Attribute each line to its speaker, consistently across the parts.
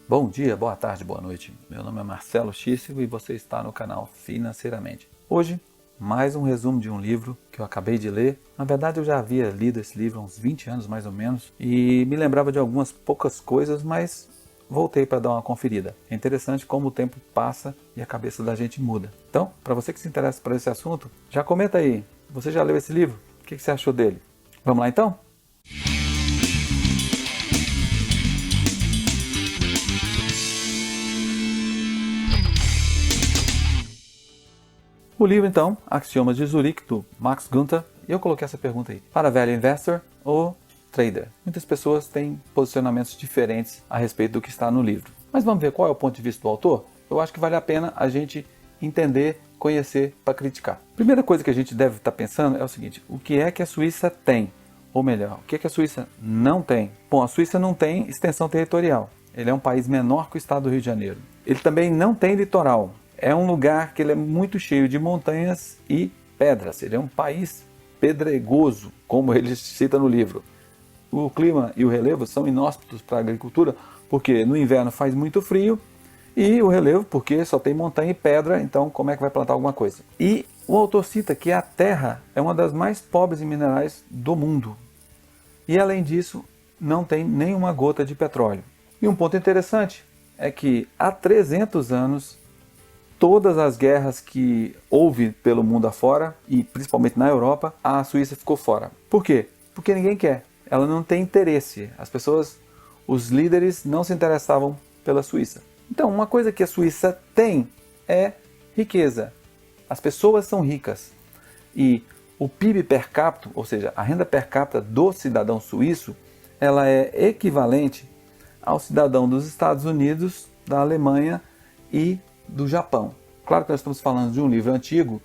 Speaker 1: Bom dia, boa tarde, boa noite. Meu nome é Marcelo Schíssego e você está no canal Financeiramente. Hoje, mais um resumo de um livro que eu acabei de ler. Na verdade, eu já havia lido esse livro há uns 20 anos mais ou menos e me lembrava de algumas poucas coisas, mas voltei para dar uma conferida. É interessante como o tempo passa e a cabeça da gente muda. Então, para você que se interessa por esse assunto, já comenta aí. Você já leu esse livro? O que você achou dele? Vamos lá então? O livro, então, Axiomas de Zurique, do Max Gunther, e eu coloquei essa pergunta aí. Para velho investor ou trader? Muitas pessoas têm posicionamentos diferentes a respeito do que está no livro. Mas vamos ver qual é o ponto de vista do autor? Eu acho que vale a pena a gente entender, conhecer para criticar. Primeira coisa que a gente deve estar pensando é o seguinte: o que é que a Suíça tem? Ou melhor, o que é que a Suíça não tem? Bom, a Suíça não tem extensão territorial. Ele é um país menor que o estado do Rio de Janeiro. Ele também não tem litoral. É um lugar que ele é muito cheio de montanhas e pedras. Ele é um país pedregoso, como ele cita no livro. O clima e o relevo são inóspitos para a agricultura, porque no inverno faz muito frio, e o relevo porque só tem montanha e pedra, então como é que vai plantar alguma coisa? E o autor cita que a terra é uma das mais pobres em minerais do mundo. E além disso, não tem nenhuma gota de petróleo. E um ponto interessante é que há 300 anos, todas as guerras que houve pelo mundo afora, e principalmente na Europa, a Suíça ficou fora. Por quê? Porque ninguém quer. Ela não tem interesse. As pessoas, os líderes não se interessavam pela Suíça. Então, uma coisa que a Suíça tem é riqueza. As pessoas são ricas. E o PIB per capita, ou seja, a renda per capita do cidadão suíço, ela é equivalente ao cidadão dos Estados Unidos, da Alemanha e do Japão. Claro que nós estamos falando de um livro antigo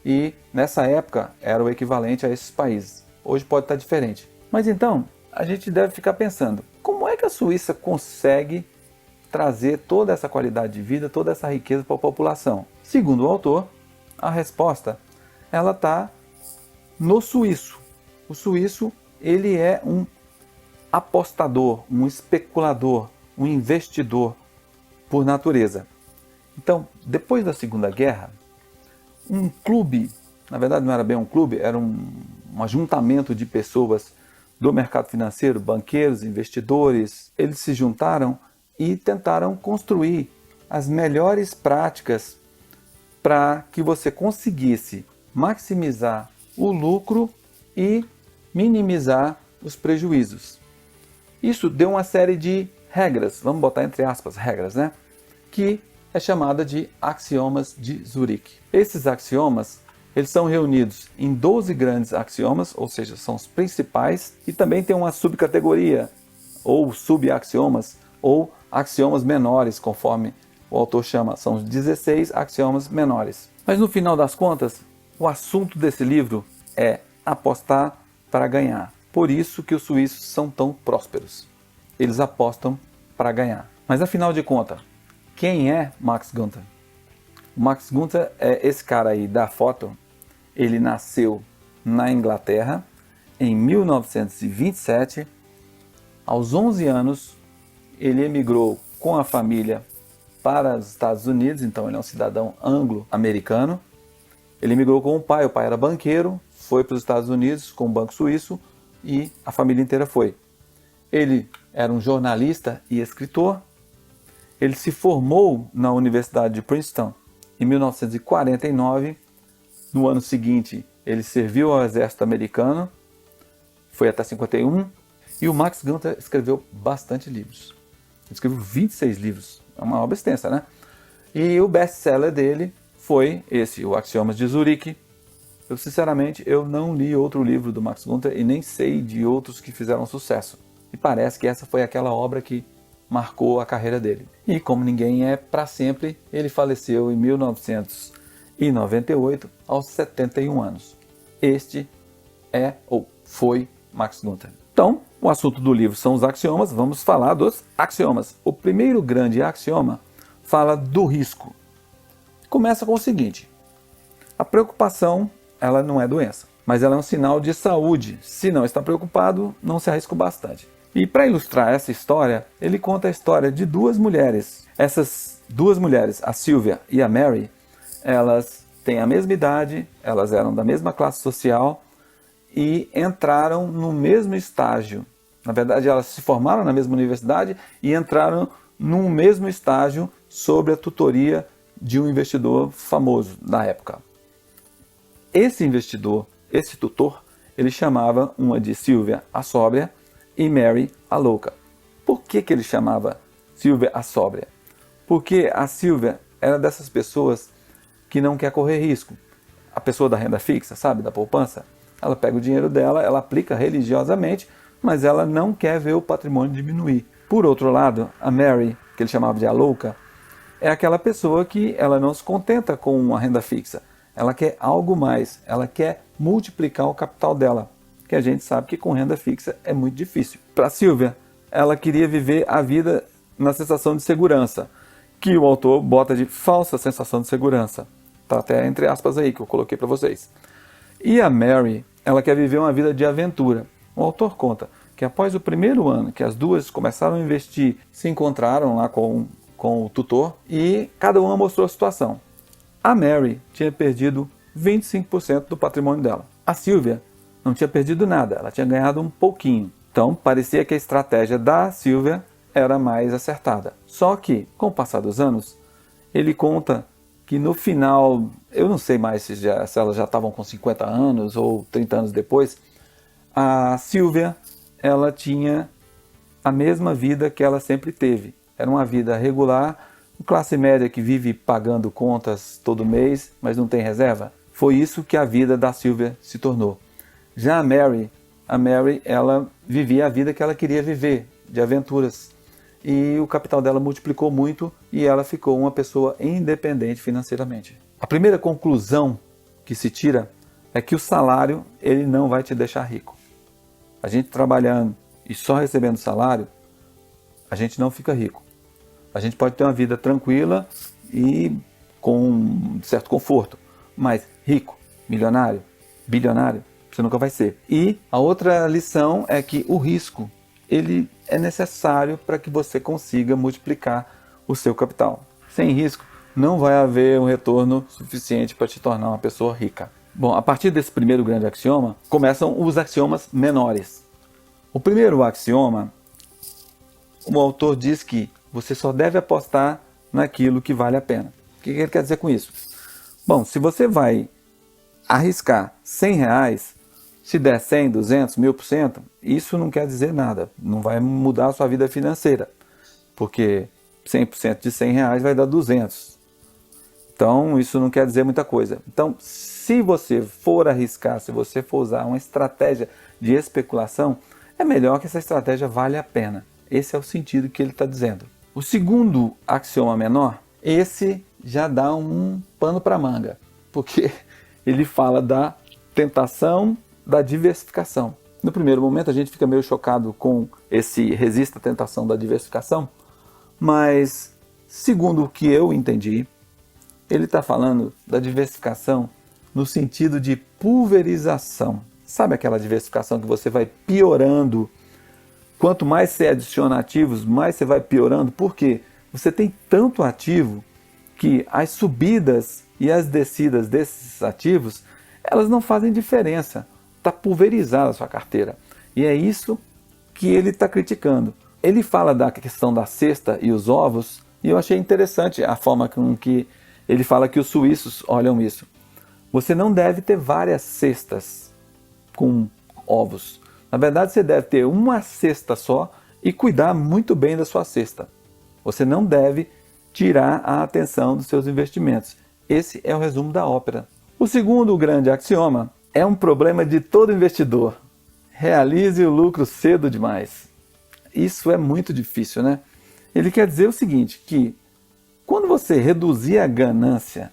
Speaker 1: e nessa época era o equivalente a esses países. Hoje pode estar diferente. Mas então, a gente deve ficar pensando, como é que a Suíça consegue trazer toda essa qualidade de vida, toda essa riqueza para a população? Segundo o autor, a resposta ela está no suíço. O suíço, ele é um apostador, um especulador, um investidor por natureza. Então, depois da Segunda Guerra, um clube, na verdade não era bem um clube, era um ajuntamento de pessoas do mercado financeiro, banqueiros, investidores, eles se juntaram e tentaram construir as melhores práticas para que você conseguisse maximizar o lucro e minimizar os prejuízos. Isso deu uma série de regras, vamos botar entre aspas regras, né? Que é chamada de axiomas de Zurique. Esses axiomas, eles são reunidos em 12 grandes axiomas, ou seja, são os principais, e também tem uma subcategoria, ou subaxiomas, ou axiomas menores, conforme o autor chama, são os 16 axiomas menores. Mas no final das contas, o assunto desse livro é apostar para ganhar. Por isso que os suíços são tão prósperos. Eles apostam para ganhar. Mas afinal de contas, quem é Max Gunther? O Max Gunther é esse cara aí da foto. Ele nasceu na Inglaterra em 1927. Aos 11 anos, ele emigrou com a família para os Estados Unidos, então ele é um cidadão anglo-americano. Ele emigrou com o pai era banqueiro, foi para os Estados Unidos com o Banco Suíço e a família inteira foi. Ele era um jornalista e escritor. Ele se formou na Universidade de Princeton em 1949. No ano seguinte, ele serviu ao exército americano, foi até 51. E o Max Gunther escreveu bastante livros. Ele escreveu 26 livros, é uma obra extensa, né? E o best-seller dele foi esse, o Axiomas de Zurique. Eu, sinceramente, eu não li outro livro do Max Gunther e nem sei de outros que fizeram sucesso. E parece que essa foi aquela obra que marcou a carreira dele. E como ninguém é para sempre, ele faleceu em 1998, aos 71 anos. Este é ou foi Max Gunther. Então, o assunto do livro são os axiomas, vamos falar dos axiomas. O primeiro grande axioma fala do risco. Começa com o seguinte: a preocupação, ela não é doença, mas ela é um sinal de saúde. Se não está preocupado, não se arrisca bastante. E para ilustrar essa história, ele conta a história de duas mulheres. Essas duas mulheres, a Sylvia e a Mary, elas têm a mesma idade, elas eram da mesma classe social e entraram no mesmo estágio. Na verdade, elas se formaram na mesma universidade e entraram no mesmo estágio sob a tutoria de um investidor famoso da época. Esse investidor, esse tutor, ele chamava uma de Sylvia a sóbria e Mary a louca. Por que ele chamava Sylvia a sóbria? Porque a Sylvia era dessas pessoas que não quer correr risco. A pessoa da renda fixa, sabe, da poupança, ela pega o dinheiro dela, ela aplica religiosamente, mas ela não quer ver o patrimônio diminuir. Por outro lado, a Mary, que ele chamava de a louca, é aquela pessoa que ela não se contenta com uma renda fixa. Ela quer algo mais, ela quer multiplicar o capital dela, que a gente sabe que com renda fixa é muito difícil. Para Sylvia, ela queria viver a vida na sensação de segurança, que o autor bota de falsa sensação de segurança. Está até entre aspas aí que eu coloquei para vocês. E a Mary, ela quer viver uma vida de aventura. O autor conta que após o primeiro ano que as duas começaram a investir, se encontraram lá com o tutor e cada uma mostrou a situação. A Mary tinha perdido 25% do patrimônio dela. A Sylvia não tinha perdido nada, ela tinha ganhado um pouquinho. Então parecia que a estratégia da Sylvia era mais acertada. Só que, com o passar dos anos, ele conta que no final, eu não sei mais se elas já estavam com 50 anos ou 30 anos depois, a Sylvia, ela tinha a mesma vida que ela sempre teve. Era uma vida regular, classe média que vive pagando contas todo mês, mas não tem reserva. Foi isso que a vida da Sylvia se tornou. Já a Mary, ela vivia a vida que ela queria viver, de aventuras. E o capital dela multiplicou muito e ela ficou uma pessoa independente financeiramente. A primeira conclusão que se tira é que o salário ele não vai te deixar rico. A gente trabalhando e só recebendo salário, a gente não fica rico. A gente pode ter uma vida tranquila e com um certo conforto, mas rico, milionário, bilionário, você nunca vai ser. E a outra lição é que o risco ele é necessário para que você consiga multiplicar o seu capital. Sem risco, não vai haver um retorno suficiente para te tornar uma pessoa rica. Bom, a partir desse primeiro grande axioma, começam os axiomas menores. O primeiro axioma, o autor diz que você só deve apostar naquilo que vale a pena. O que ele quer dizer com isso? Bom, se você vai arriscar R$100, se der 100, 200, 1000%, isso não quer dizer nada. Não vai mudar a sua vida financeira. Porque 100% de R$100 vai dar 200. Então, isso não quer dizer muita coisa. Então, se você for arriscar, se você for usar uma estratégia de especulação, é melhor que essa estratégia valha a pena. Esse é o sentido que ele está dizendo. O segundo axioma menor, esse já dá um pano para manga, porque ele fala da tentação da diversificação. No primeiro momento a gente fica meio chocado com esse resista à tentação da diversificação, mas segundo o que eu entendi, ele está falando da diversificação no sentido de pulverização. Sabe aquela diversificação que você vai piorando? Quanto mais você adiciona ativos, mais você vai piorando. Por quê? Você tem tanto ativo que as subidas e as descidas desses ativos, elas não fazem diferença. Está pulverizada a sua carteira. E é isso que ele está criticando. Ele fala da questão da cesta e os ovos, e eu achei interessante a forma com que ele fala que os suíços olham isso. Você não deve ter várias cestas com ovos. Na verdade, você deve ter uma cesta só e cuidar muito bem da sua cesta. Você não deve tirar a atenção dos seus investimentos. Esse é o resumo da ópera. O segundo grande axioma é um problema de todo investidor. Realize o lucro cedo demais. Isso é muito difícil, né? Ele quer dizer o seguinte, que quando você reduzir a ganância,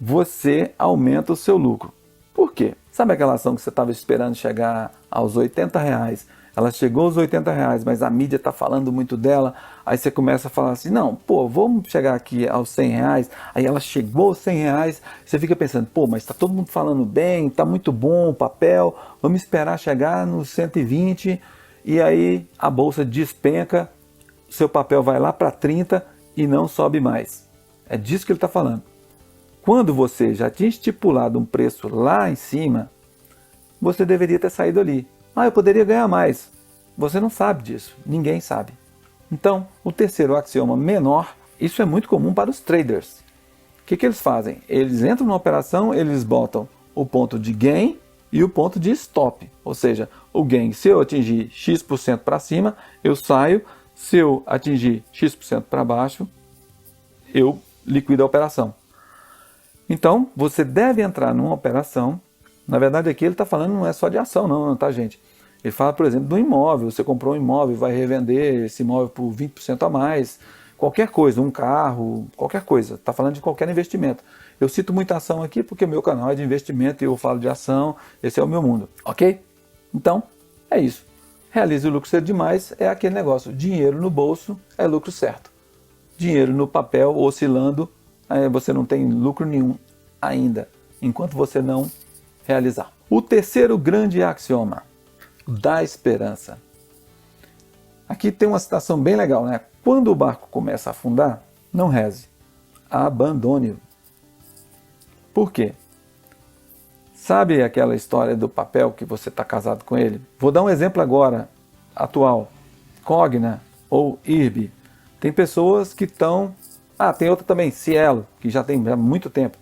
Speaker 1: você aumenta o seu lucro. Por quê? Sabe aquela ação que você estava esperando chegar aos R$80? Ela chegou aos R$80, mas a mídia está falando muito dela. Aí você começa a falar assim, não, pô, vamos chegar aqui aos R$100. Aí ela chegou aos R$100, você fica pensando, pô, mas está todo mundo falando bem, está muito bom o papel, vamos esperar chegar nos 120. e aí a bolsa despenca, seu papel vai lá para 30 e não sobe mais. É disso que ele está falando. Quando você já tinha estipulado um preço lá em cima, você deveria ter saído ali. Eu poderia ganhar mais. Você não sabe disso, ninguém sabe. Então, o terceiro axioma menor, isso é muito comum para os traders. O que eles fazem? Eles entram na operação, eles botam o ponto de gain e o ponto de stop. Ou seja, o gain, se eu atingir X% para cima, eu saio. Se eu atingir X% para baixo, eu liquido a operação. Então, você deve entrar numa operação. Na verdade, aqui ele está falando não é só de ação, não, tá, gente? Ele fala, por exemplo, do imóvel. Você comprou um imóvel, vai revender esse imóvel por 20% a mais. Qualquer coisa, um carro, qualquer coisa. Está falando de qualquer investimento. Eu cito muita ação aqui porque o meu canal é de investimento e eu falo de ação. Esse é o meu mundo, ok? Então, é isso. Realize o lucro cedo demais é aquele negócio. Dinheiro no bolso é lucro certo. Dinheiro no papel oscilando, você não tem lucro nenhum ainda, enquanto você não realizar. O terceiro grande axioma, da esperança. Aqui tem uma citação bem legal, né? Quando o barco começa a afundar, não reze, abandone-o. Por quê? Sabe aquela história do papel que você está casado com ele? Vou dar um exemplo agora, atual. Cogna ou IRB. Tem pessoas que estão... tem outra também, Cielo, que já tem há muito tempo.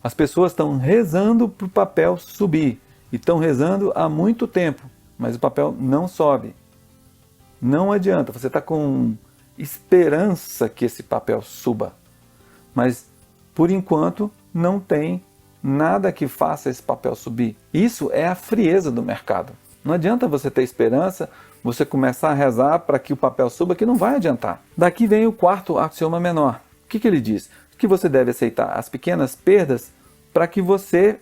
Speaker 1: As pessoas estão rezando para o papel subir. E estão rezando há muito tempo, mas o papel não sobe. Não adianta, você está com esperança que esse papel suba. Mas, por enquanto, não tem nada que faça esse papel subir. Isso é a frieza do mercado. Não adianta você ter esperança, você começar a rezar para que o papel suba, que não vai adiantar. Daqui vem o quarto axioma menor. O que ele diz? Que você deve aceitar as pequenas perdas para que você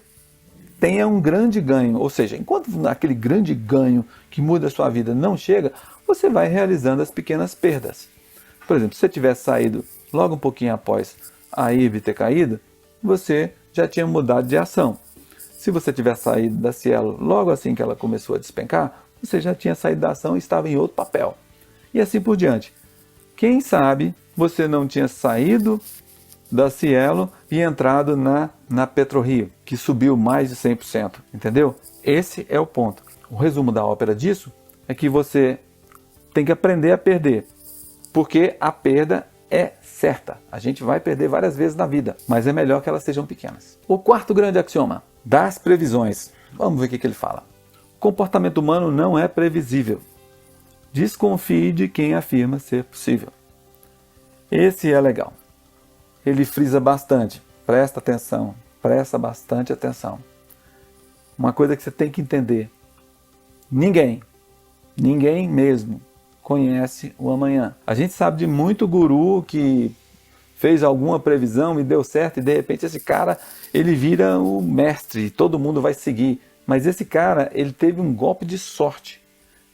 Speaker 1: tenha um grande ganho. Ou seja, enquanto aquele grande ganho que muda a sua vida não chega, você vai realizando as pequenas perdas. Por exemplo, se você tivesse saído logo um pouquinho após a IRB ter caído, você já tinha mudado de ação. Se você tivesse saído da Cielo logo assim que ela começou a despencar, você já tinha saído da ação e estava em outro papel. E assim por diante. Quem sabe você não tinha saído da Cielo e entrado na PetroRio, que subiu mais de 100%. Entendeu? Esse é o ponto. O resumo da ópera disso é que você tem que aprender a perder. Porque a perda é certa. A gente vai perder várias vezes na vida, mas é melhor que elas sejam pequenas. O quarto grande axioma, das previsões. Vamos ver o que ele fala. O comportamento humano não é previsível. Desconfie de quem afirma ser possível. Esse é legal. Ele frisa bastante. Presta atenção. Presta bastante atenção. Uma coisa que você tem que entender. Ninguém mesmo, conhece o amanhã. A gente sabe de muito guru que fez alguma previsão e deu certo e de repente esse cara, ele vira o mestre, todo mundo vai seguir. Mas esse cara, ele teve um golpe de sorte.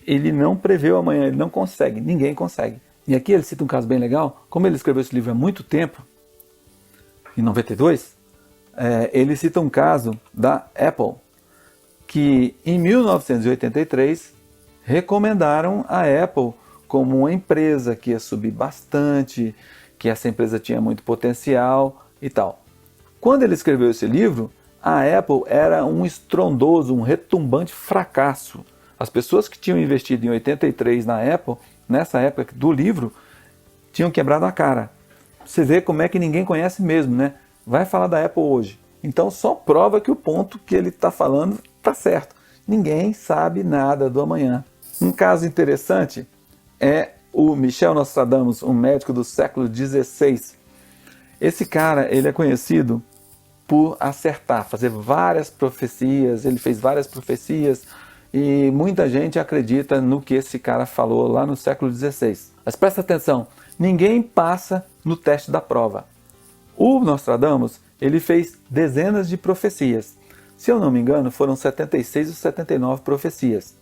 Speaker 1: Ele não prevê o amanhã, ele não consegue, ninguém consegue. E aqui ele cita um caso bem legal, como ele escreveu esse livro há muito tempo, em 92, ele cita um caso da Apple, que em 1983 recomendaram a Apple como uma empresa que ia subir bastante, que essa empresa tinha muito potencial e tal. Quando ele escreveu esse livro, a Apple era um estrondoso, um retumbante fracasso. As pessoas que tinham investido em 83 na Apple, nessa época do livro, tinham quebrado a cara. Você vê como é que ninguém conhece mesmo, né? Vai falar da Apple hoje. Então só prova que o ponto que ele está falando está certo. Ninguém sabe nada do amanhã. Um caso interessante é o Michel Nostradamus, um médico do século XVI. Esse cara, ele é conhecido por acertar, fazer várias profecias. Ele fez várias profecias e muita gente acredita no que esse cara falou lá no século XVI. Mas presta atenção, ninguém passa no teste da prova. O Nostradamus, ele fez dezenas de profecias. Se eu não me engano, foram 76 ou 79 profecias.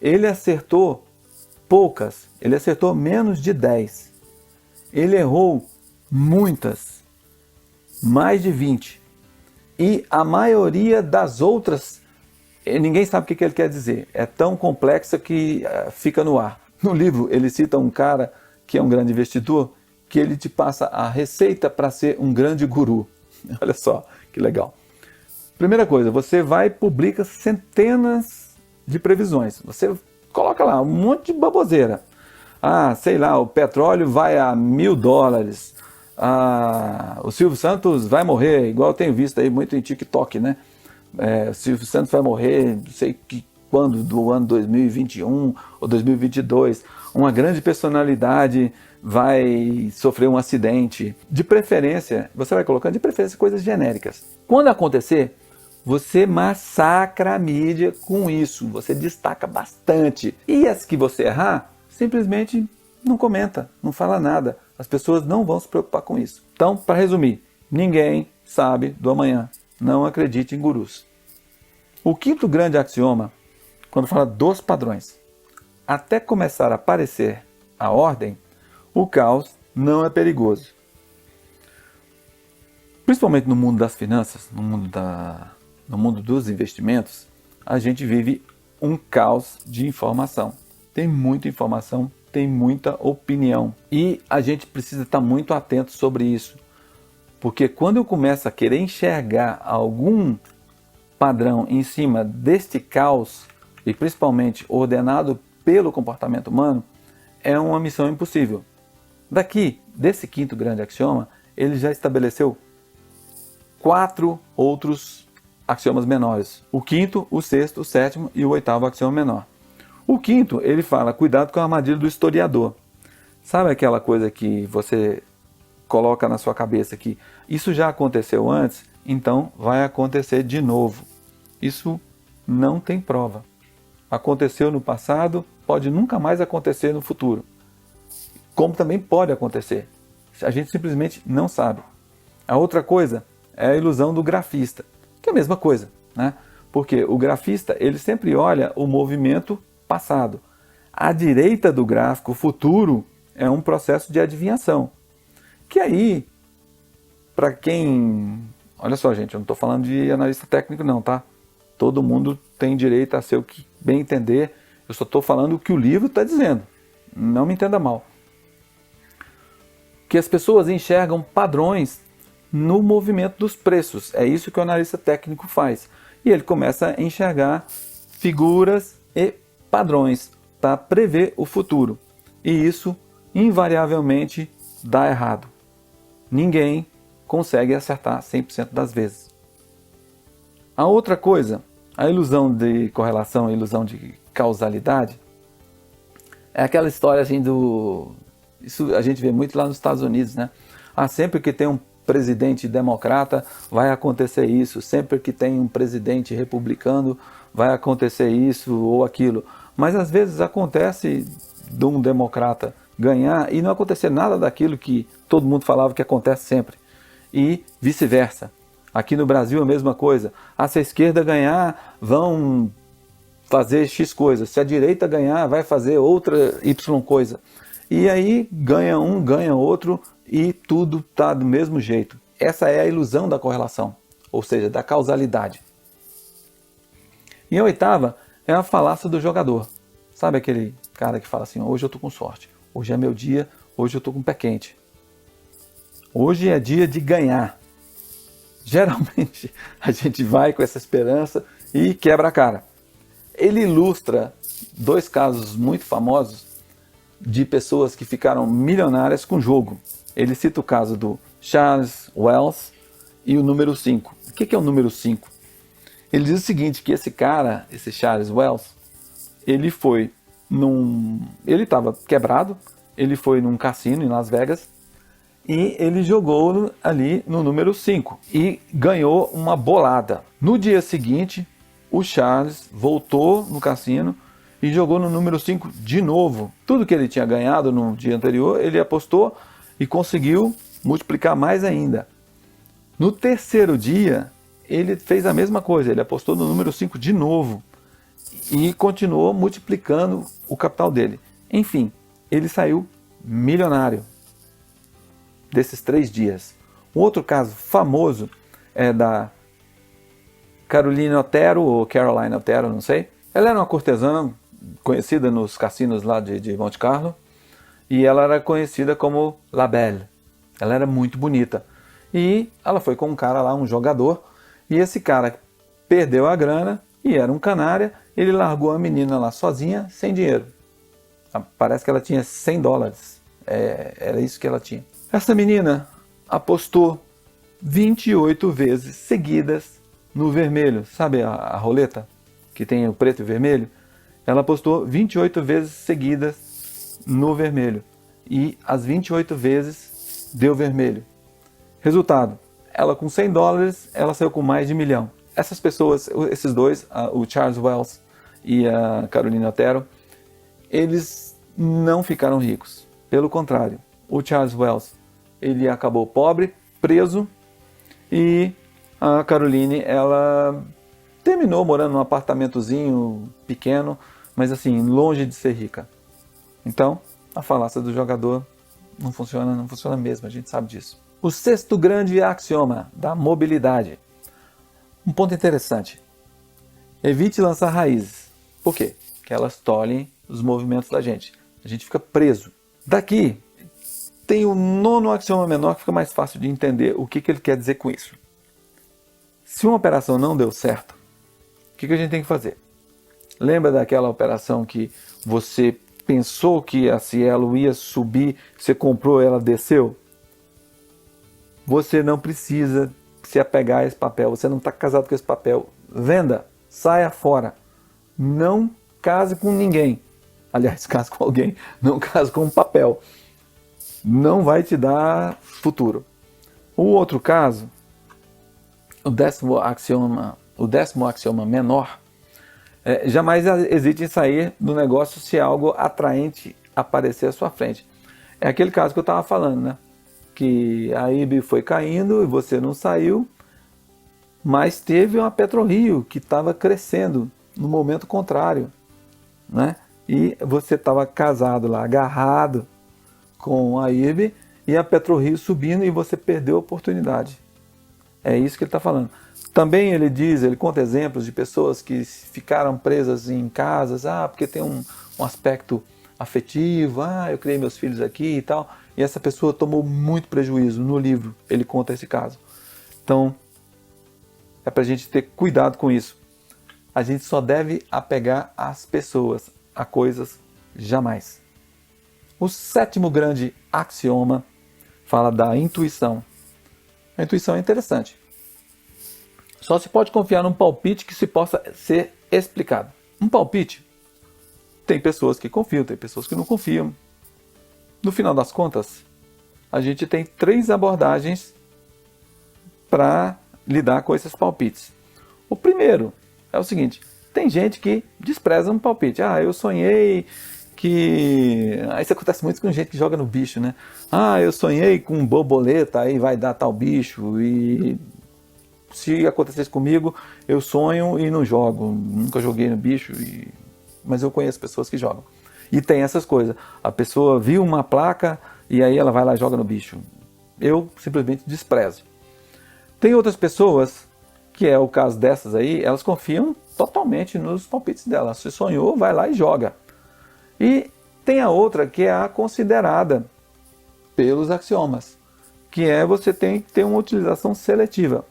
Speaker 1: Ele acertou poucas, ele acertou menos de 10. Ele errou muitas, mais de 20. E a maioria das outras E ninguém sabe o que ele quer dizer. É tão complexa que fica no ar. No livro, ele cita um cara que é um grande investidor, que ele te passa a receita para ser um grande guru. Olha só, que legal. Primeira coisa, você vai e publica centenas de previsões. Você coloca lá um monte de baboseira. Sei lá, o petróleo vai a $1.000. O Silvio Santos vai morrer, igual eu tenho visto aí muito em TikTok, né? O Silvio Santos vai morrer, não sei quando, do ano 2021 ou 2022. Uma grande personalidade vai sofrer um acidente. De preferência, você vai colocando de preferência coisas genéricas. Quando acontecer, você massacra a mídia com isso, você destaca bastante. E as que você errar, simplesmente não comenta, não fala nada. As pessoas não vão se preocupar com isso. Então, para resumir, ninguém sabe do amanhã. Não acredite em gurus. O quinto grande axioma, quando fala dos padrões, até começar a aparecer a ordem, o caos não é perigoso. Principalmente no mundo das finanças, no mundo dos investimentos, a gente vive um caos de informação. Tem muita informação, tem muita opinião. E a gente precisa estar muito atento sobre isso. Porque quando eu começo a querer enxergar algum padrão em cima deste caos, e principalmente ordenado pelo comportamento humano, é uma missão impossível. Desse quinto grande axioma, ele já estabeleceu 4 outros axiomas menores. O quinto, o sexto, o sétimo e o oitavo axioma menor. O quinto, ele fala, cuidado com a armadilha do historiador. Sabe aquela coisa que você coloca na sua cabeça que isso já aconteceu antes, então vai acontecer de novo. Isso não tem prova. Aconteceu no passado, pode nunca mais acontecer no futuro. Como também pode acontecer. A gente simplesmente não sabe. A outra coisa é a ilusão do grafista, que é a mesma coisa, né? Porque o grafista, ele sempre olha o movimento passado. À direita do gráfico, o futuro é um processo de adivinhação. Que aí, para quem... Olha só, gente, eu não estou falando de analista técnico não, tá? Todo mundo tem direito a ser o que bem entender. Eu só estou falando o que o livro está dizendo. Não me entenda mal. Que as pessoas enxergam padrões no movimento dos preços. É isso que o analista técnico faz. E ele começa a enxergar figuras e padrões para prever o futuro. E isso, invariavelmente, dá errado. Ninguém consegue acertar 100% das vezes. A outra coisa, a ilusão de correlação, a ilusão de causalidade, é aquela história assim isso a gente vê muito lá nos Estados Unidos, né? Sempre que tem um presidente democrata, vai acontecer isso. Sempre que tem um presidente republicano, vai acontecer isso ou aquilo. Mas às vezes acontece de um democrata ganhar e não acontecer nada daquilo que todo mundo falava que acontece sempre. E vice-versa. Aqui no Brasil a mesma coisa. Se a esquerda ganhar, vão fazer X coisa. Se a direita ganhar, vai fazer outra Y coisa. E aí ganha um, ganha outro e tudo está do mesmo jeito. Essa é a ilusão da correlação, ou seja, da causalidade. E a oitava é a falácia do jogador. Sabe aquele cara que fala assim, hoje eu estou com sorte, hoje é meu dia, hoje eu estou com o pé quente. Hoje é dia de ganhar. Geralmente a gente vai com essa esperança e quebra a cara. Ele ilustra 2 casos muito famosos de pessoas que ficaram milionárias com jogo. Ele cita o caso do Charles Wells e o número 5. O que é o número 5? Ele diz o seguinte, que esse cara, esse Charles Wells, ele estava quebrado, ele foi num cassino em Las Vegas e ele jogou ali no número 5 e ganhou uma bolada. No dia seguinte, o Charles voltou no cassino e jogou no número 5 de novo. Tudo que ele tinha ganhado no dia anterior, ele apostou e conseguiu multiplicar mais ainda. No terceiro dia, ele fez a mesma coisa, ele apostou no número 5 de novo e continuou multiplicando o capital dele. Enfim, ele saiu milionário desses 3 dias. Um outro caso famoso é da Caroline Otero, ou Caroline Otero, não sei. Ela era uma cortesã conhecida nos cassinos lá de Monte Carlo, e ela era conhecida como La Belle. Ela era muito bonita. E ela foi com um cara lá, um jogador, e esse cara perdeu a grana, e era um canária, ele largou a menina lá sozinha, sem dinheiro. Parece que ela tinha $100. Era isso que ela tinha. Essa menina apostou 28 vezes seguidas no vermelho. Sabe a roleta que tem o preto e o vermelho? Ela apostou 28 vezes seguidas no vermelho. E as 28 vezes deu vermelho. Resultado, ela com $100, ela saiu com mais de 1 milhão. Essas pessoas, esses dois, o Charles Wells e a Caroline Otero, eles não ficaram ricos. Pelo contrário, o Charles Wells, ele acabou pobre, preso, e a Caroline, ela terminou morando num apartamentozinho pequeno, mas assim, longe de ser rica. Então, a falácia do jogador não funciona mesmo, a gente sabe disso. O sexto grande axioma da mobilidade. Um ponto interessante. Evite lançar raízes. Por quê? Porque elas tolhem os movimentos da gente. A gente fica preso. Daqui tem o nono axioma menor que fica mais fácil de entender o que ele quer dizer com isso. Se uma operação não deu certo, o que a gente tem que fazer? Lembra daquela operação que você pensou que a Cielo ia subir, você comprou, ela desceu? Você não precisa se apegar a esse papel, você não está casado com esse papel. Venda, saia fora. Não case com ninguém. Aliás, case com alguém, não case com um papel. Não vai te dar futuro. O outro caso, o décimo axioma menor, jamais hesite em sair do negócio se algo atraente aparecer à sua frente. É aquele caso que eu estava falando, né? Que a IB foi caindo e você não saiu, mas teve uma PetroRio que estava crescendo no momento contrário, né? E você estava casado lá, agarrado com a IB e a PetroRio subindo e você perdeu a oportunidade. É isso que ele está falando. Também ele conta exemplos de pessoas que ficaram presas em casas, porque tem um aspecto afetivo, eu criei meus filhos aqui e tal, e essa pessoa tomou muito prejuízo. No livro ele conta esse caso. Então, é para a gente ter cuidado com isso. A gente só deve apegar às pessoas, a coisas jamais. O sétimo grande axioma fala da intuição. A intuição é interessante. Só se pode confiar num palpite que se possa ser explicado. Um palpite, tem pessoas que confiam, tem pessoas que não confiam. No final das contas, a gente tem 3 abordagens para lidar com esses palpites. O primeiro é o seguinte: tem gente que despreza um palpite. Eu sonhei que... Isso acontece muito com gente que joga no bicho, né? Eu sonhei com borboleta, aí vai dar tal bicho, e se acontecesse comigo, eu sonho e não jogo. Nunca joguei no bicho, mas eu conheço pessoas que jogam. E tem essas coisas. A pessoa viu uma placa e aí ela vai lá e joga no bicho. Eu simplesmente desprezo. Tem outras pessoas, que é o caso dessas aí, elas confiam totalmente nos palpites dela. Se sonhou, vai lá e joga. E tem a outra que é a considerada pelos axiomas, que é você tem que ter uma utilização seletiva.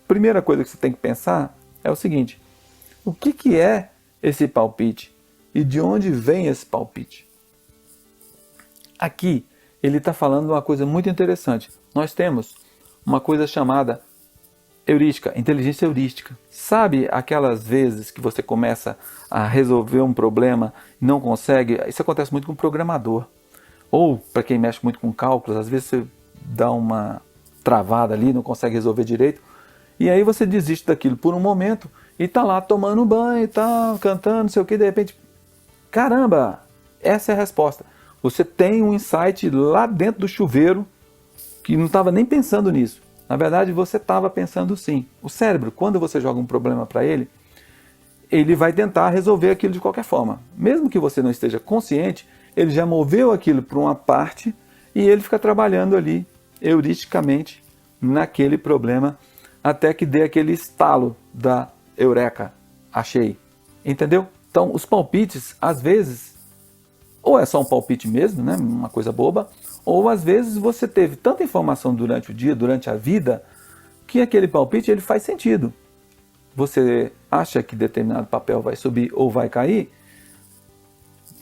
Speaker 1: Primeira coisa que você tem que pensar é o seguinte: o que é esse palpite e de onde vem esse palpite? Aqui ele está falando uma coisa muito interessante. Nós temos uma coisa chamada heurística, inteligência heurística. Sabe aquelas vezes que você começa a resolver um problema e não consegue? Isso acontece muito com o programador. Ou para quem mexe muito com cálculos, às vezes você dá uma travada ali, não consegue resolver direito. E aí você desiste daquilo por um momento e está lá tomando banho e tal, cantando, não sei o que, de repente, caramba, essa é a resposta. Você tem um insight lá dentro do chuveiro que não estava nem pensando nisso. Na verdade, você estava pensando sim. O cérebro, quando você joga um problema para ele, ele vai tentar resolver aquilo de qualquer forma. Mesmo que você não esteja consciente, ele já moveu aquilo para uma parte e ele fica trabalhando ali, heuristicamente, naquele problema até que dê aquele estalo da eureka, achei. Entendeu? Então, os palpites, às vezes, ou é só um palpite mesmo, né? Uma coisa boba, ou às vezes você teve tanta informação durante o dia, durante a vida, que aquele palpite ele faz sentido. Você acha que determinado papel vai subir ou vai cair,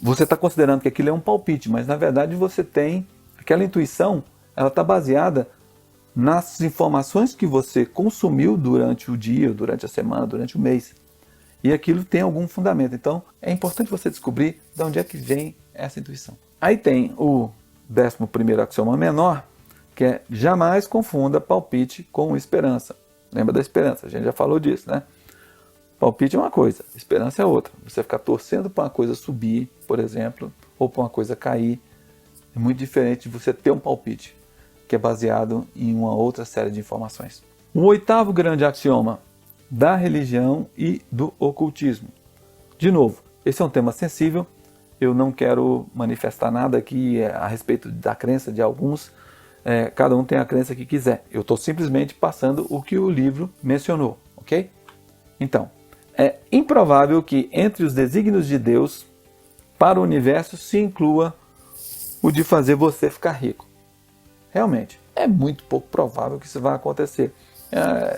Speaker 1: você está considerando que aquilo é um palpite, mas na verdade você tem aquela intuição, ela está baseada nas informações que você consumiu durante o dia, durante a semana, durante o mês. E aquilo tem algum fundamento. Então é importante você descobrir de onde é que vem essa intuição. Aí tem o 11º axioma menor, que é jamais confunda palpite com esperança. Lembra da esperança? A gente já falou disso, né? Palpite é uma coisa, esperança é outra. Você ficar torcendo para uma coisa subir, por exemplo, ou para uma coisa cair, é muito diferente de você ter um palpite, que é baseado em uma outra série de informações. O 8º grande axioma da religião e do ocultismo. De novo, esse é um tema sensível, eu não quero manifestar nada aqui a respeito da crença de alguns, cada um tem a crença que quiser. Eu estou simplesmente passando o que o livro mencionou, ok? Então, é improvável que entre os desígnios de Deus para o universo se inclua o de fazer você ficar rico. Realmente, é muito pouco provável que isso vá acontecer.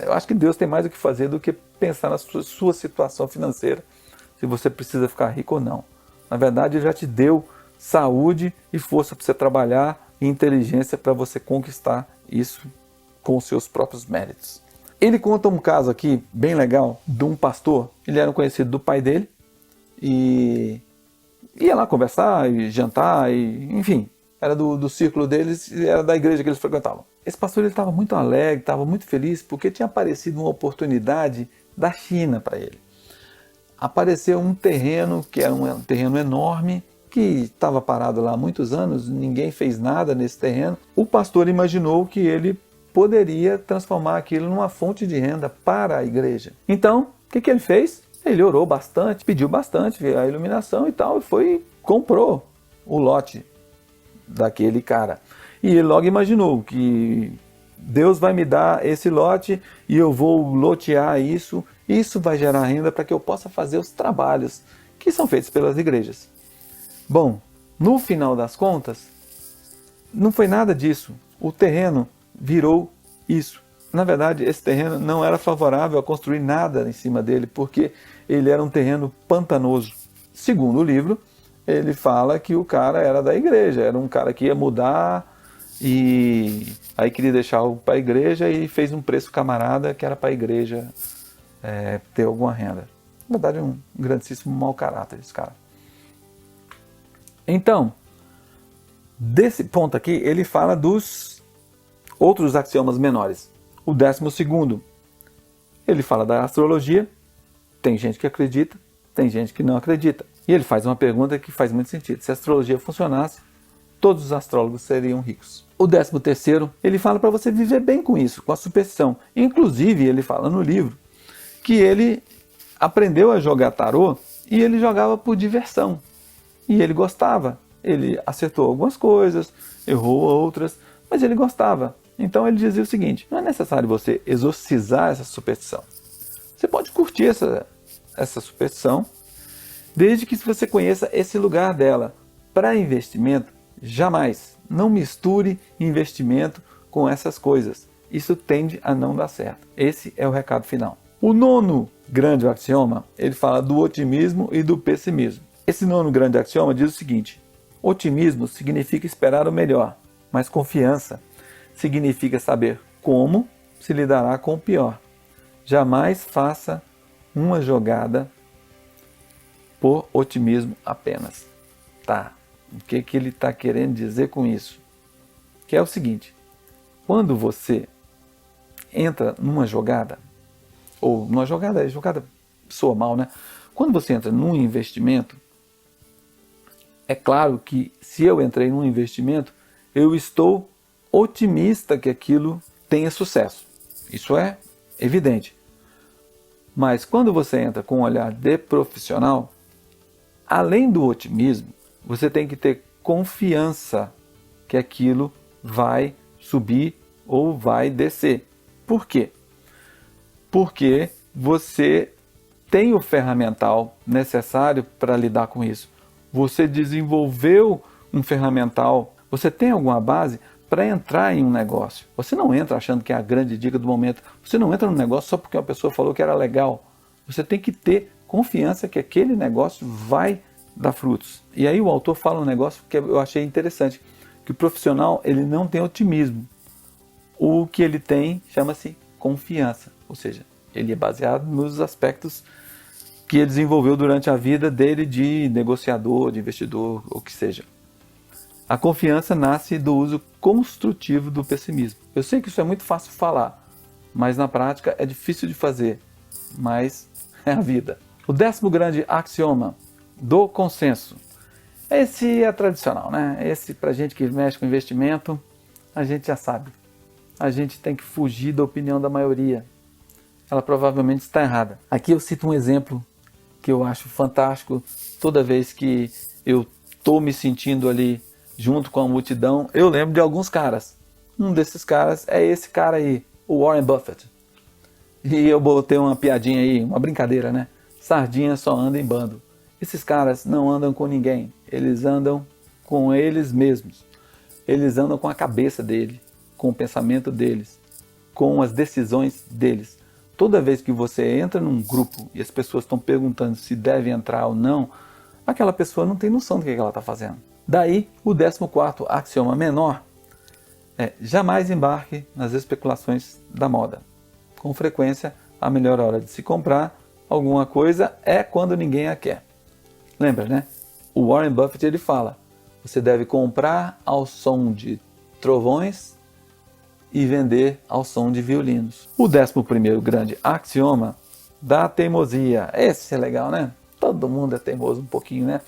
Speaker 1: Eu acho que Deus tem mais o que fazer do que pensar na sua situação financeira, se você precisa ficar rico ou não. Na verdade, Ele já te deu saúde e força para você trabalhar e inteligência para você conquistar isso com os seus próprios méritos. Ele conta um caso aqui, bem legal, de um pastor. Ele era um conhecido do pai dele e ia lá conversar e jantar, enfim, era do círculo deles e era da igreja que eles frequentavam. Esse pastor estava muito alegre, estava muito feliz porque tinha aparecido uma oportunidade da China para ele. Apareceu um terreno que era um terreno enorme, que estava parado lá há muitos anos, ninguém fez nada nesse terreno. O pastor imaginou que ele poderia transformar aquilo numa fonte de renda para a igreja. Então, o que ele fez? Ele orou bastante, pediu bastante a iluminação e tal, e comprou o lote daquele cara. E ele logo imaginou que Deus vai me dar esse lote e eu vou lotear isso vai gerar renda para que eu possa fazer os trabalhos que são feitos pelas igrejas. Bom, no final das contas, não foi nada disso. O terreno virou isso. Na verdade, esse terreno não era favorável a construir nada em cima dele, porque ele era um terreno pantanoso. Segundo o livro, ele fala que o cara era da igreja, era um cara que ia mudar e aí queria deixar algo para a igreja e fez um preço camarada que era para a igreja ter alguma renda. Na verdade, é um grandíssimo mau caráter esse cara. Então, desse ponto aqui, ele fala dos outros axiomas menores. O 12º, ele fala da astrologia. Tem gente que acredita, tem gente que não acredita. E ele faz uma pergunta que faz muito sentido. Se a astrologia funcionasse, todos os astrólogos seriam ricos. O 13º, ele fala para você viver bem com isso, com a superstição. Inclusive, ele fala no livro que ele aprendeu a jogar tarô e ele jogava por diversão. E ele gostava. Ele acertou algumas coisas, errou outras, mas ele gostava. Então ele dizia o seguinte: não é necessário você exorcizar essa superstição. Você pode curtir essa superstição, desde que você conheça esse lugar dela. Para investimento, jamais. Não misture investimento com essas coisas. Isso tende a não dar certo. Esse é o recado final. O 9º grande axioma, ele fala do otimismo e do pessimismo. Esse 9º grande axioma diz o seguinte: otimismo significa esperar o melhor, mas confiança significa saber como se lidará com o pior. Jamais faça uma jogada por otimismo apenas. Tá, o que ele está querendo dizer com isso? Que é o seguinte: quando você entra numa jogada, ou numa jogada soa mal, né? Quando você entra num investimento, é claro que se eu entrei num investimento, eu estou otimista que aquilo tenha sucesso. Isso é evidente. Mas quando você entra com um olhar de profissional, além do otimismo, você tem que ter confiança que aquilo vai subir ou vai descer. Por quê? porque você tem o ferramental necessário para lidar com isso. Você desenvolveu um ferramental, você tem alguma base para entrar em um negócio. Você não entra achando que é a grande dica do momento. Você não entra no negócio só porque uma pessoa falou que era legal. Você tem que ter confiança que aquele negócio vai dar frutos. E aí o autor fala um negócio que eu achei interessante, que o profissional ele não tem otimismo. O que ele tem chama-se confiança, ou seja, ele é baseado nos aspectos que ele desenvolveu durante a vida dele de negociador, de investidor, ou que seja. A confiança nasce do uso construtivo do pessimismo. Eu sei que isso é muito fácil falar, mas na prática é difícil de fazer, mas é a vida. O 10º grande axioma do consenso. Esse é tradicional, né? Esse, pra gente que mexe com investimento, a gente já sabe. A gente tem que fugir da opinião da maioria. Ela provavelmente está errada. Aqui eu cito um exemplo que eu acho fantástico. Toda vez que eu estou me sentindo ali junto com a multidão, eu lembro de alguns caras. Um desses caras é esse cara aí, o Warren Buffett. E eu botei uma piadinha aí, uma brincadeira, né? Sardinha só anda em bando. Esses caras não andam com ninguém, eles andam com eles mesmos. Eles andam com a cabeça dele, com o pensamento deles, com as decisões deles. Toda vez que você entra num grupo e as pessoas estão perguntando se deve entrar ou não, aquela pessoa não tem noção do que ela está fazendo. Daí, o 14º axioma menor é: jamais embarque nas especulações da moda. Com frequência, a melhor hora de se comprar alguma coisa é quando ninguém a quer. Lembra, né? O Warren Buffett ele fala: você deve comprar ao som de trovões e vender ao som de violinos. O 11º grande axioma da teimosia. Esse é legal, né? Todo mundo é teimoso um pouquinho, né?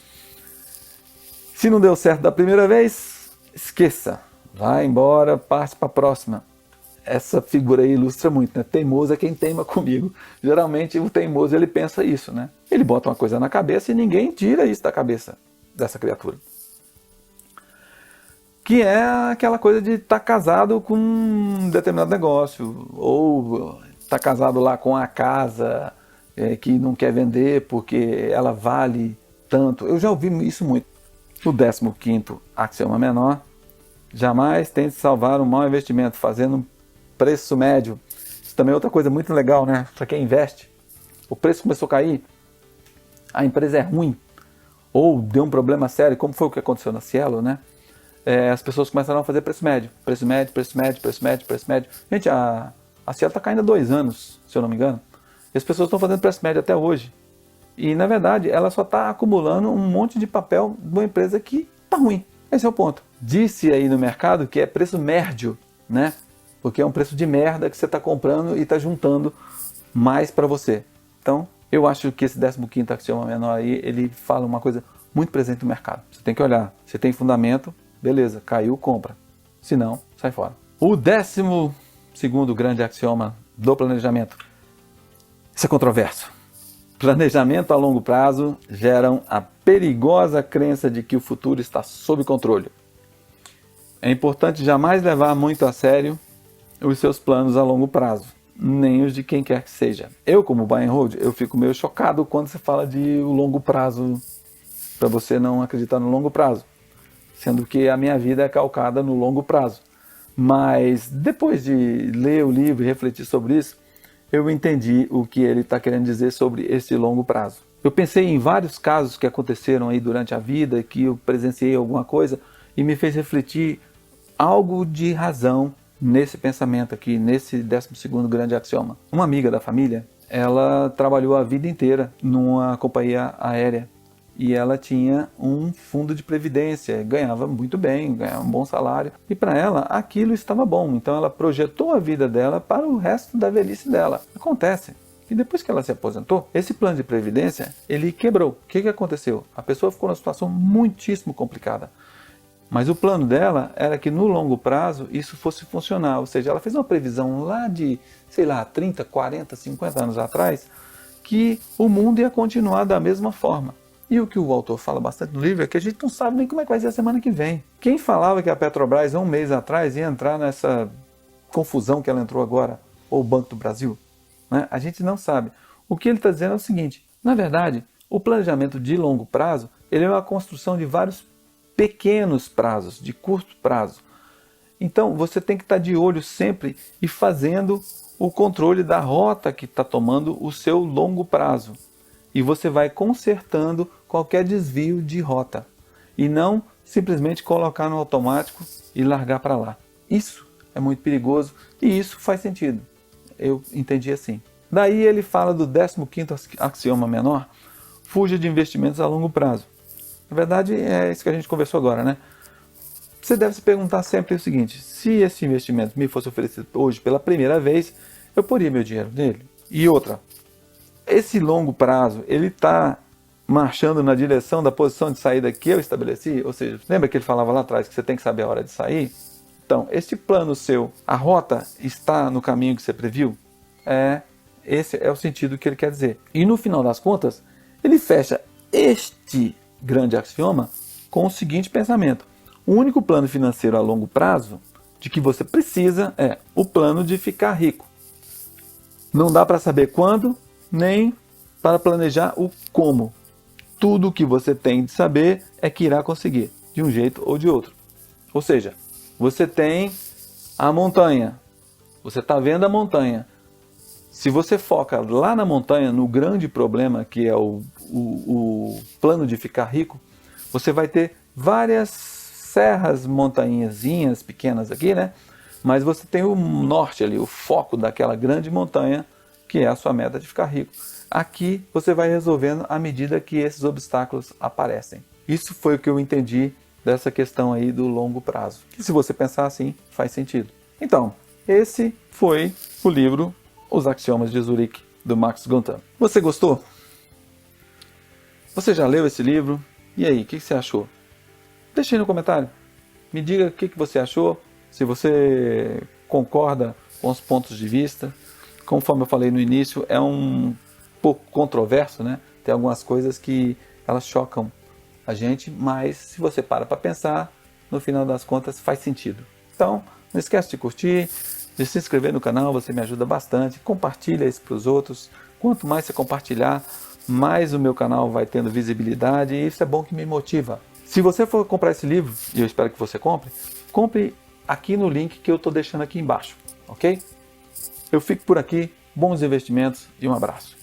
Speaker 1: Se não deu certo da primeira vez, esqueça. Vai embora, parte para a próxima. Essa figura aí ilustra muito, né? Teimoso é quem teima comigo. Geralmente o teimoso ele pensa isso, né? Ele bota uma coisa na cabeça e ninguém tira isso da cabeça dessa criatura. Que é aquela coisa de estar casado com um determinado negócio, ou estar casado lá com a casa que não quer vender porque ela vale tanto. Eu já ouvi isso muito. O 15º axioma menor: jamais tente salvar um mau investimento fazendo um preço médio. Isso também é outra coisa muito legal, né? Para quem investe. O preço começou a cair, a empresa é ruim, ou deu um problema sério, como foi o que aconteceu na Cielo, né? As pessoas começaram a fazer preço médio. Preço médio, preço médio, preço médio, preço médio. Gente, a Cielo está caindo há 2 anos, se eu não me engano. E as pessoas estão fazendo preço médio até hoje. E, na verdade, ela só está acumulando um monte de papel de uma empresa que está ruim. Esse é o ponto. Disse aí no mercado que é preço médio, né? Porque é um preço de merda que você está comprando e está juntando mais para você. Então, eu acho que esse 15º axioma menor aí, ele fala uma coisa muito presente no mercado. Você tem que olhar. Você tem fundamento, beleza, caiu, compra. Se não, sai fora. O 12º grande axioma do planejamento. Isso é controverso. Planejamento a longo prazo geram a perigosa crença de que o futuro está sob controle. É importante jamais levar muito a sério os seus planos a longo prazo, nem os de quem quer que seja. Eu, como buy and hold, eu fico meio chocado quando você fala de o longo prazo, para você não acreditar no longo prazo, sendo que a minha vida é calcada no longo prazo. Mas depois de ler o livro e refletir sobre isso, eu entendi o que ele está querendo dizer sobre esse longo prazo. Eu pensei em vários casos que aconteceram aí durante a vida, que eu presenciei alguma coisa e me fez refletir algo de razão nesse pensamento aqui, nesse 12º grande axioma. Uma amiga da família, ela trabalhou a vida inteira numa companhia aérea e ela tinha um fundo de previdência, ganhava muito bem, ganhava um bom salário, e para ela aquilo estava bom, então ela projetou a vida dela para o resto da velhice dela. Acontece que depois que ela se aposentou, esse plano de previdência, ele quebrou. O que aconteceu? A pessoa ficou numa situação muitíssimo complicada. Mas o plano dela era que no longo prazo isso fosse funcionar, ou seja, ela fez uma previsão lá de, 30, 40, 50 anos atrás, que o mundo ia continuar da mesma forma. E o que o autor fala bastante no livro é que a gente não sabe nem como é que vai ser a semana que vem. Quem falava que a Petrobras, há um mês atrás, ia entrar nessa confusão que ela entrou agora, ou o Banco do Brasil? né? A gente não sabe. O que ele está dizendo é o seguinte: na verdade, o planejamento de longo prazo ele é uma construção de vários pequenos prazos, de curto prazo. Então você tem que estar de olho sempre e fazendo o controle da rota que está tomando o seu longo prazo. E você vai consertando qualquer desvio de rota. E não simplesmente colocar no automático e largar para lá. Isso é muito perigoso e isso faz sentido. Eu entendi assim. Daí ele fala do 15º axioma menor: fuja de investimentos a longo prazo. Na verdade é isso que a gente conversou agora, né? Você deve se perguntar sempre o seguinte: se esse investimento me fosse oferecido hoje pela primeira vez, eu poria meu dinheiro nele? E outra, esse longo prazo, ele está marchando na direção da posição de saída que eu estabeleci? Ou seja, lembra que ele falava lá atrás que você tem que saber a hora de sair? Então, este plano seu, a rota está no caminho que você previu? Esse é o sentido que ele quer dizer. E no final das contas, ele fecha este grande axioma com o seguinte pensamento: o único plano financeiro a longo prazo de que você precisa é o plano de ficar rico. Não dá para saber quando, nem para planejar o como. Tudo o que você tem de saber é que irá conseguir, de um jeito ou de outro. Ou seja, você tem a montanha, você está vendo a montanha. Se você foca lá na montanha, no grande problema que é o plano de ficar rico, você vai ter várias serras, montanhazinhas pequenas aqui, né? Mas você tem o norte ali, o foco daquela grande montanha, que é a sua meta de ficar rico. Aqui você vai resolvendo à medida que esses obstáculos aparecem. Isso foi o que eu entendi dessa questão aí do longo prazo. E se você pensar assim, faz sentido. Então, esse foi o livro Os Axiomas de Zurique, do Max Gunther. Você gostou? Você já leu esse livro? E aí, o que você achou? Deixe aí no comentário. Me diga o que você achou, se você concorda com os pontos de vista. Conforme eu falei no início, é um pouco controverso, né? Tem algumas coisas que elas chocam a gente, mas se você para pensar, no final das contas faz sentido. Então, não esquece de curtir, de se inscrever no canal, você me ajuda bastante. Compartilha isso para os outros. Quanto mais você compartilhar, mais o meu canal vai tendo visibilidade e isso é bom que me motiva. Se você for comprar esse livro, e eu espero que você compre aqui no link que eu estou deixando aqui embaixo, ok? Eu fico por aqui, bons investimentos e um abraço.